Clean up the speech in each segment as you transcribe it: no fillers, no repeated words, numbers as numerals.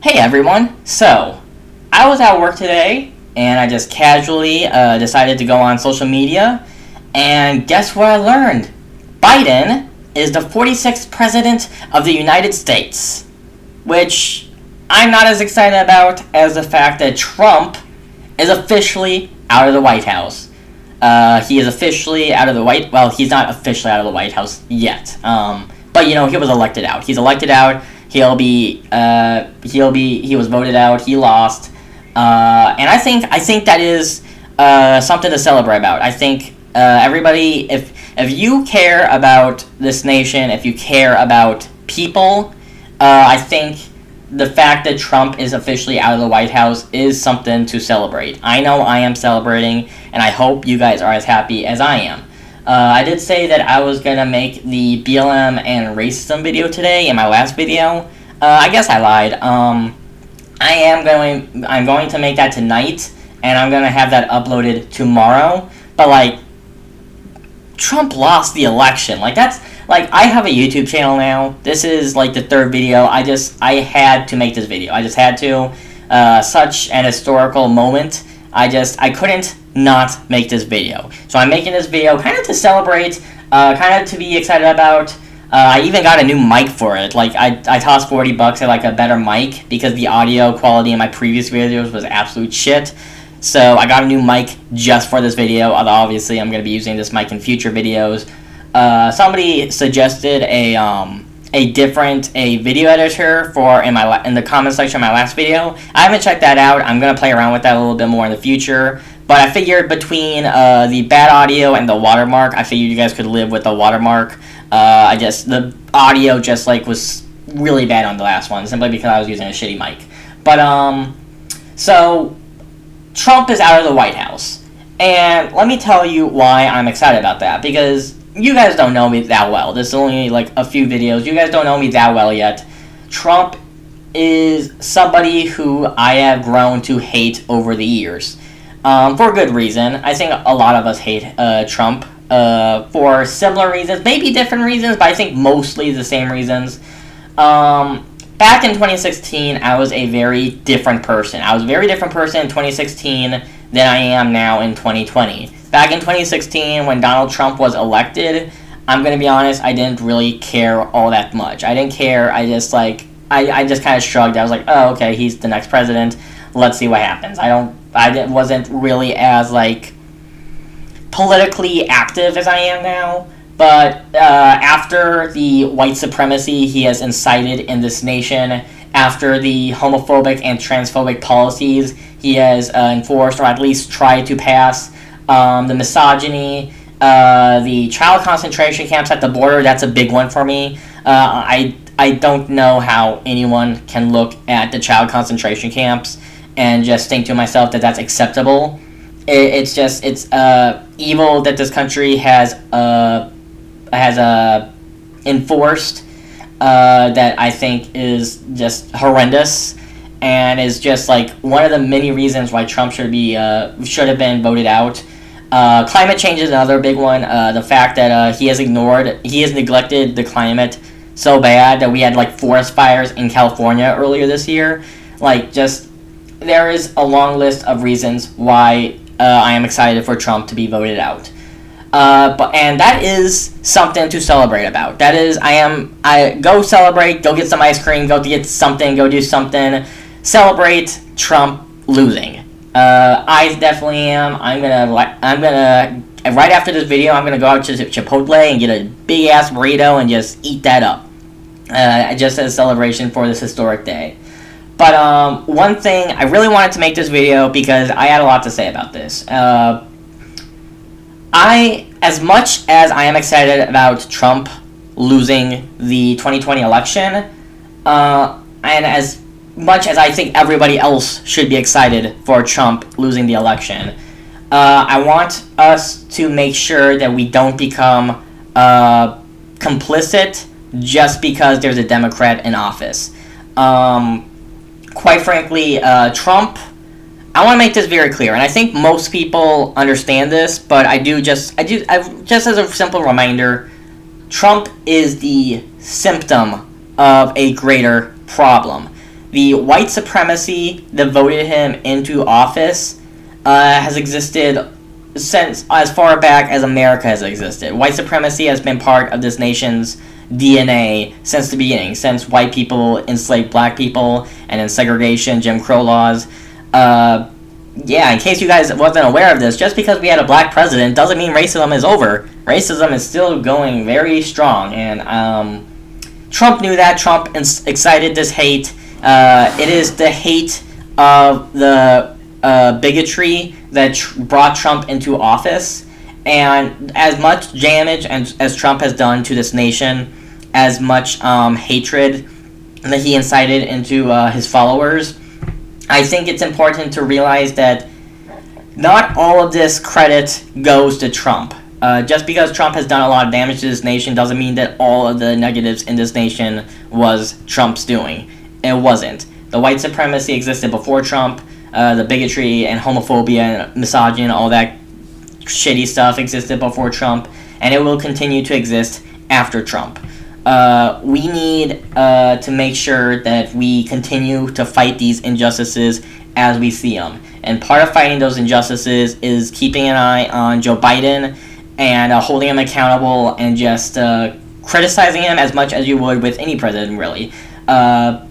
Hey everyone! So, I was at work today, and I just casually decided to go on social media, and guess what I learned? Biden is the 46th President of the United States, which I'm not as excited about as the fact that Trump is officially out of the White House. He is officially out of the well, he's not officially out of the White House yet, but he was elected out. He's elected out. He was voted out. He lost, and I think that is something to celebrate about. I think everybody, if you care about this nation, if you care about people, I think the fact that Trump is officially out of the White House is something to celebrate. I know I am celebrating, and I hope you guys are as happy as I am. I did say that I was going to make the BLM and racism video today in my last video. I guess I lied. I'm going to make that tonight, and I'm going to have that uploaded tomorrow. But, Trump lost the election. I have a YouTube channel now. This is, the third video. I had to make this video. I just had to. Such an historical moment. I couldn't not make this video. So I'm making this video kind of to celebrate, kind of to be excited about. I even got a new mic for it. I tossed $40 at, a better mic because the audio quality in my previous videos was absolute shit. So I got a new mic just for this video, although obviously I'm going to be using this mic in future videos. Somebody suggested a different video editor in the comment section of my last video. I haven't checked that out. I'm going to play around with that a little bit more in the future. But I figured between the bad audio and the watermark, I figured you guys could live with the watermark. The audio was really bad on the last one, simply because I was using a shitty mic. But, so, Trump is out of the White House. And let me tell you why I'm excited about that. Because you guys don't know me that well. This is only, a few videos. You guys don't know me that well yet. Trump is somebody who I have grown to hate over the years. For good reason. I think a lot of us hate Trump for similar reasons, maybe different reasons, but I think mostly the same reasons. Back in 2016, I was a very different person. I was a very different person in 2016 than I am now in 2020. Back in 2016, when Donald Trump was elected, I'm going to be honest, I didn't really care all that much. I didn't care. I just kind of shrugged. I was like, oh, okay, he's the next president. Let's see what happens. I wasn't really as, politically active as I am now, but after the white supremacy he has incited in this nation, after the homophobic and transphobic policies he has enforced, or at least tried to pass, the misogyny, the child concentration camps at the border, that's a big one for me. I don't know how anyone can look at the child concentration camps and just think to myself that that's acceptable. It's evil that this country has enforced, that I think is just horrendous, and is just one of the many reasons why Trump should have been voted out. Climate change is another big one. The fact that he has neglected the climate so bad that we had forest fires in California earlier this year. There is a long list of reasons why I am excited for Trump to be voted out. And that is something to celebrate about. That is, go celebrate, go get some ice cream, go get something, go do something. Celebrate Trump losing. I definitely am. I'm gonna, right after this video, I'm gonna go out to Chipotle and get a big ass burrito and just eat that up. Just as a celebration for this historic day. But one thing, I really wanted to make this video because I had a lot to say about this. As much as I am excited about Trump losing the 2020 election, and as much as I think everybody else should be excited for Trump losing the election, I want us to make sure that we don't become complicit just because there's a Democrat in office. Quite frankly, Trump, I want to make this very clear, and I think most people understand this, but just as a simple reminder, Trump is the symptom of a greater problem. the white supremacy that voted him into office has existed since as far back as America has existed. White supremacy has been part of this nation's DNA since the beginning, since white people enslaved black people, and then segregation, Jim Crow laws. Yeah, in case you guys wasn't aware of this, just because we had a black president doesn't mean racism is over. Racism is still going very strong, and Trump knew that. Trump excited this hate. It is the hate of the bigotry that brought Trump into office, and as much damage as Trump has done to this nation, as much hatred that he incited into his followers, I think it's important to realize that not all of this credit goes to Trump. Just because Trump has done a lot of damage to this nation doesn't mean that all of the negatives in this nation was Trump's doing. It wasn't. The white supremacy existed before Trump. The bigotry and homophobia and misogyny and all that shitty stuff existed before Trump, and it will continue to exist after Trump. We need to make sure that we continue to fight these injustices as we see them. And part of fighting those injustices is keeping an eye on Joe Biden and holding him accountable, and just criticizing him as much as you would with any president, really.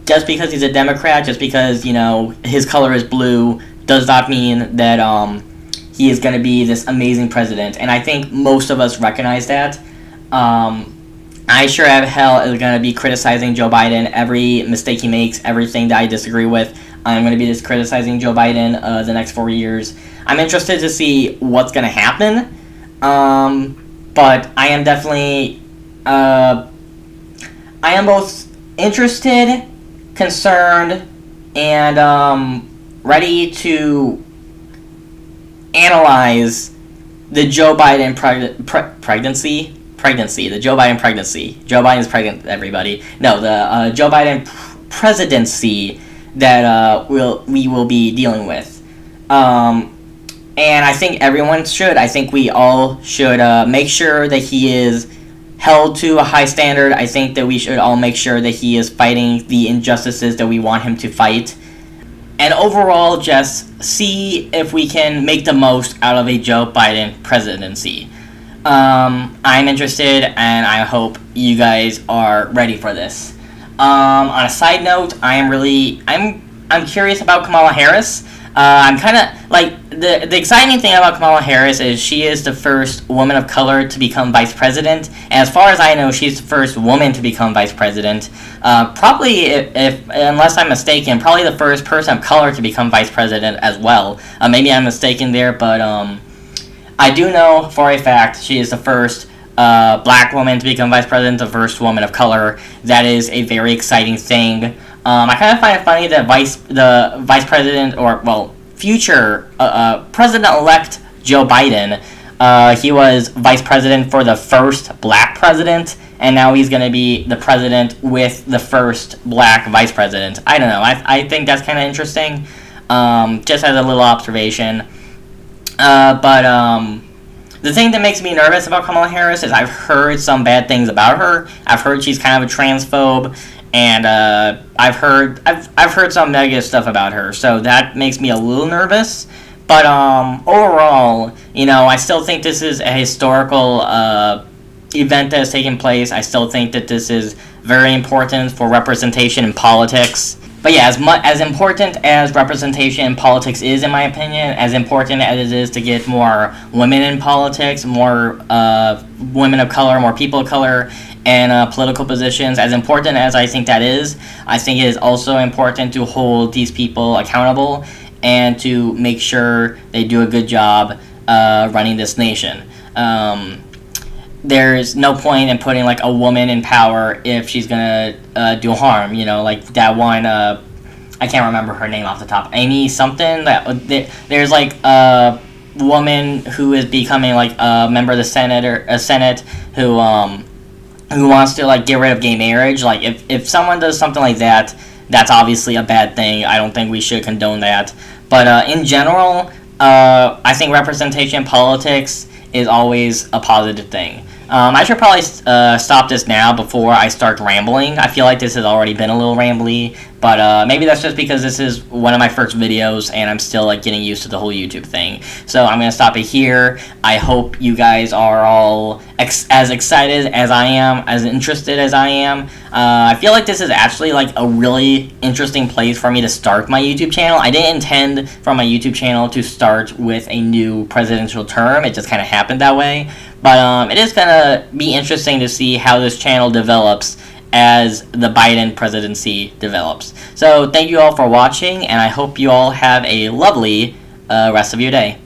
Just because he's a Democrat, just because, his color is blue, does not mean that he is going to be this amazing president. And I think most of us recognize that. I sure as hell is going to be criticizing Joe Biden. Every mistake he makes, everything that I disagree with, I'm going to be just criticizing Joe Biden the next 4 years. I'm interested to see what's going to happen. But I am definitely, I am both interested, concerned, and ready to analyze the Joe Biden pregnancy, the Joe Biden pregnancy. Joe Biden's pregnant, everybody. No, the Joe Biden presidency that we will be dealing with. And I think everyone should. I think we all should make sure that he is held to a high standard. I think that we should all make sure that he is fighting the injustices that we want him to fight. And overall, just see if we can make the most out of a Joe Biden presidency. I'm interested, and I hope you guys are ready for this. On a side note, I'm curious about Kamala Harris. I'm kind of like the exciting thing about Kamala Harris is she is the first woman of color to become vice president, and as far as I know, she's the first woman to become vice president. Probably, if unless I'm mistaken, probably the first person of color to become vice president as well. Maybe I'm mistaken there, but I do know for a fact she is the first black woman to become vice president, the first woman of color. That is a very exciting thing. I kind of find it funny that the vice president, future president-elect Joe Biden, he was vice president for the first black president, and now he's going to be the president with the first black vice president. I don't know. I think that's kind of interesting, just as a little observation. But the thing that makes me nervous about Kamala Harris is I've heard some bad things about her. I've heard she's kind of a transphobe. And I've heard some negative stuff about her, so that makes me a little nervous. But overall, I still think this is a historical event that has taken place. I still think that this is very important for representation in politics. But yeah, as important as representation in politics is, in my opinion, as important as it is to get more women in politics, more women of color, more people of color, and political positions, as important as I think that is, I think it is also important to hold these people accountable and to make sure they do a good job running this nation. There's no point in putting like a woman in power if she's gonna do harm. Like that one. I can't remember her name off the top. Amy something. There's like a woman who is becoming like a member of the Senate who wants to like get rid of gay marriage. Like if someone does something like that, that's obviously a bad thing. I don't think we should condone that. But in general, I think representation in politics is always a positive thing. I should probably stop this now before I start rambling. I feel like this has already been a little rambly, But maybe that's just because this is one of my first videos and I'm still like getting used to the whole YouTube thing. So I'm gonna stop it here. I hope you guys are all as excited as I am, as interested as I am. I feel like this is actually like a really interesting place for me to start my YouTube channel. I didn't intend for my YouTube channel to start with a new presidential term. It just kind of happened that way. But it is gonna be interesting to see how this channel develops as the Biden presidency develops. So thank you all for watching, and I hope you all have a lovely rest of your day.